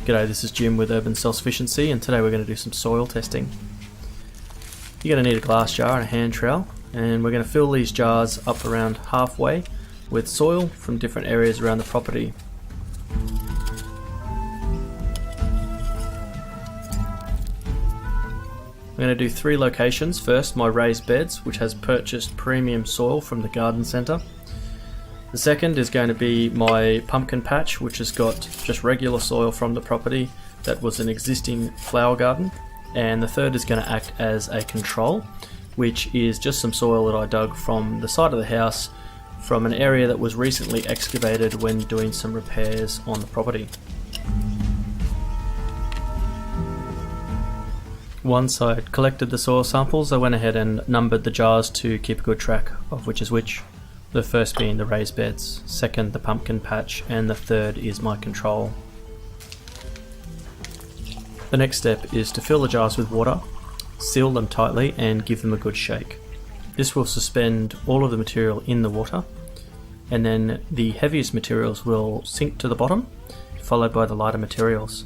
G'day, this is Jim with Urban Self-Sufficiency, and today we're going to do some soil testing. You're going to need a glass jar and a hand trowel, and we're going to fill these jars up around halfway with soil from different areas around the property. I'm going to do 3 locations. First, my raised beds, which has purchased premium soil from the garden centre. The second is going to be my pumpkin patch, which has got just regular soil from the property that was an existing flower garden. And the third is going to act as a control, which is just some soil that I dug from the side of the house from an area that was recently excavated when doing some repairs on the property. Once I had collected the soil samples, I went ahead and numbered the jars to keep a good track of which is which. The first being the raised beds, second the pumpkin patch, and the third is my control. The next step is to fill the jars with water, seal them tightly and give them a good shake. This will suspend all of the material in the water, and then the heaviest materials will sink to the bottom, followed by the lighter materials.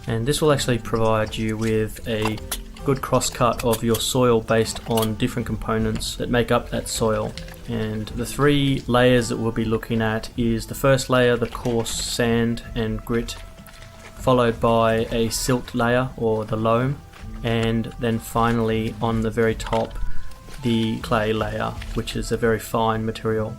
And this will actually provide you with a good cross-cut of your soil based on different components that make up that soil. And the 3 layers that we'll be looking at is the first layer, the coarse sand and grit, followed by a silt layer or the loam, and then finally on the very top the clay layer, which is a very fine material.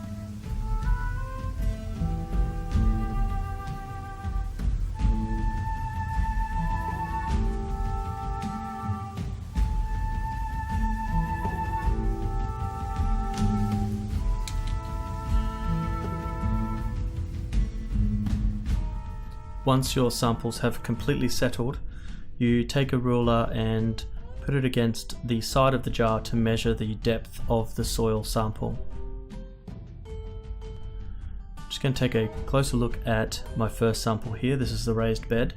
Once your samples have completely settled, you take a ruler and put it against the side of the jar to measure the depth of the soil sample. I'm just going to take a closer look at my first sample here. This is the raised bed,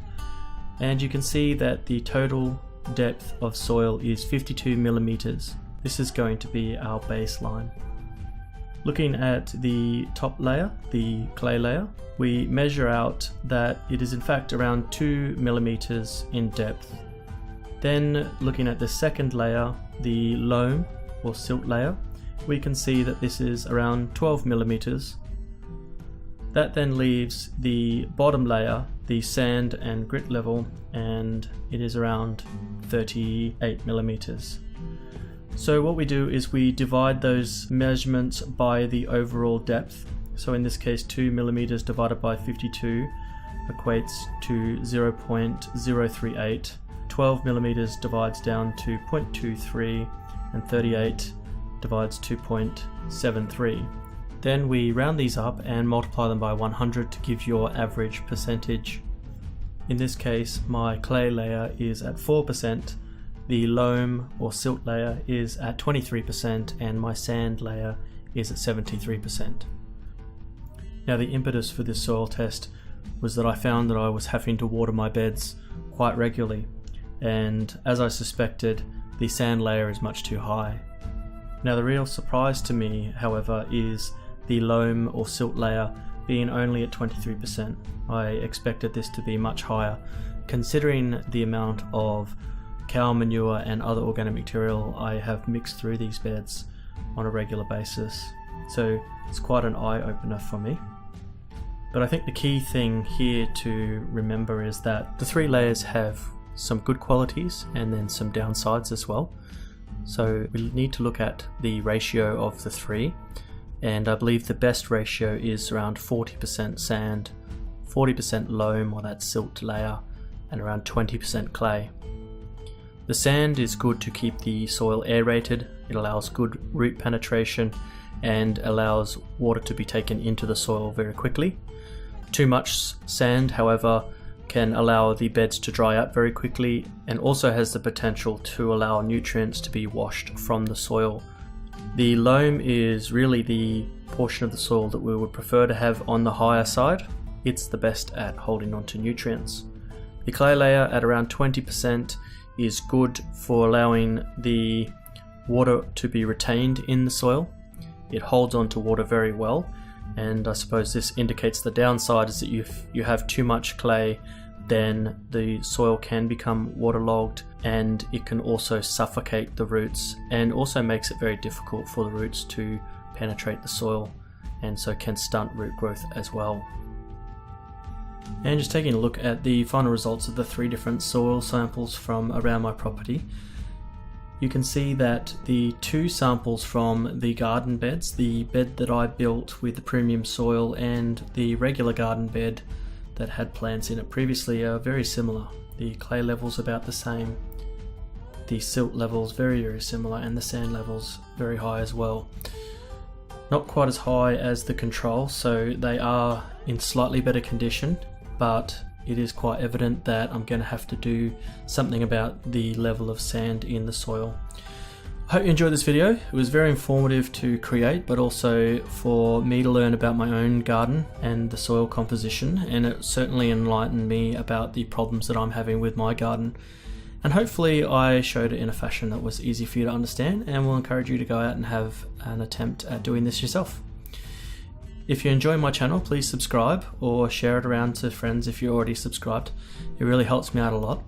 and you can see that the total depth of soil is 52 millimeters. This is going to be our baseline. Looking at the top layer, the clay layer, we measure out that it is in fact around 2 millimeters in depth. Then looking at the second layer, the loam or silt layer, we can see that this is around 12 millimeters. That then leaves the bottom layer, the sand and grit level, and it is around 38 millimeters. So what we do is we divide those measurements by the overall depth. So in this case 2 millimeters divided by 52 equates to 0.038. 12 millimeters divides down to 0.23, and 38 divides to 0.73. Then we round these up and multiply them by 100 to give your average percentage. In this case my clay layer is at 4%, the loam or silt layer is at 23%, and my sand layer is at 73%. Now the impetus for this soil test was that I found that I was having to water my beds quite regularly, and as I suspected, the sand layer is much too high. Now the real surprise to me, however, is the loam or silt layer being only at 23%. I expected this to be much higher, considering the amount of cow manure and other organic material I have mixed through these beds on a regular basis. So it's quite an eye-opener for me. But I think the key thing here to remember is that the 3 layers have some good qualities and then some downsides as well. So we need to look at the ratio of the 3, and I believe the best ratio is around 40% sand, 40% loam or that silt layer, and around 20% clay. The sand is good to keep the soil aerated. It allows good root penetration and allows water to be taken into the soil very quickly. Too much sand, however, can allow the beds to dry up very quickly and also has the potential to allow nutrients to be washed from the soil. The loam is really the portion of the soil that we would prefer to have on the higher side. It's the best at holding on to nutrients. The clay layer at around 20% is good for allowing the water to be retained in the soil. It holds on to water very well, and I suppose this indicates the downside is that you have too much clay then the soil can become waterlogged, and it can also suffocate the roots and also makes it very difficult for the roots to penetrate the soil, and so can stunt root growth as well. And just taking a look at the final results of the 3 different soil samples from around my property, you can see that the 2 samples from the garden beds, the bed that I built with the premium soil and the regular garden bed that had plants in it previously, are very similar. The clay levels about the same, the silt levels very similar, and the sand levels very high as well. Not quite as high as the control, so they are in slightly better condition, but it is quite evident that I'm going to have to do something about the level of sand in the soil. I hope you enjoyed this video. It was very informative to create, but also for me to learn about my own garden and the soil composition, and it certainly enlightened me about the problems that I'm having with my garden. And hopefully I showed it in a fashion that was easy for you to understand, and will encourage you to go out and have an attempt at doing this yourself. If you enjoy my channel, please subscribe or share it around to friends if you're already subscribed. It really helps me out a lot.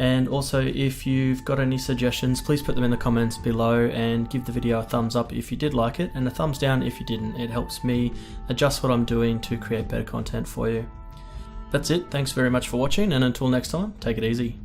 And also, if you've got any suggestions, please put them in the comments below, and give the video a thumbs up if you did like it and a thumbs down if you didn't. It helps me adjust what I'm doing to create better content for you. That's it. Thanks very much for watching, and until next time, take it easy.